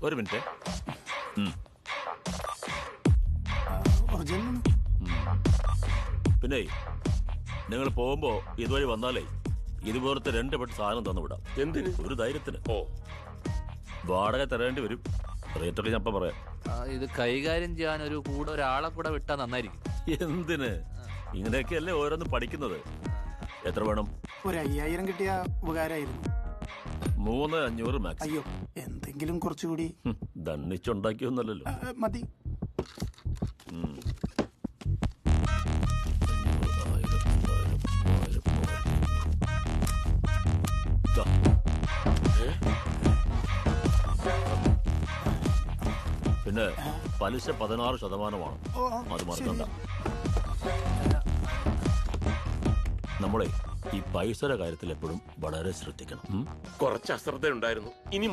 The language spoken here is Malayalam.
ഒരു മിനിറ്റ്. പിന്നെ നിങ്ങൾ പോകുമ്പോ ഇതുവഴി വന്നാലേ ഇതുപോലത്തെ 2 പെട്ട് സാധനം തന്നു വിടാം. എന്തിന്? ഒരു ധൈര്യത്തിന്. ഓ, വാടക തരേണ്ടി വരും. റേറ്റൊക്കെ ഞാൻ ഇപ്പൊ പറയാം. ഇത് കൈകാര്യം ചെയ്യാൻ കൂടെ ഒരാളെ കൂടെ വിട്ടാ നന്നായിരിക്കും. എന്തിന്? ഇങ്ങനെയൊക്കെയല്ലേ ഓരോന്ന് പഠിക്കുന്നത്. എത്ര വേണം? ഒരു 5000 കിട്ടിയ ഉപകാരമായിരുന്നു. 3500 മാക്സ്. അയ്യോ, എന്തെങ്കിലും കുറച്ചുകൂടി. ദണ്ണിച്ചുണ്ടാക്കിയൊന്നല്ലോ. മതി. പിന്നെ പലിശ 16%. അത് മറക്കണ്ട. നമ്മളെ ഈ പൈസയുടെ കാര്യത്തിൽ എപ്പോഴും വളരെ ശ്രദ്ധിക്കണം. കുറച്ച് അശ്രദ്ധ ഉണ്ടായിരുന്നു. ഇനി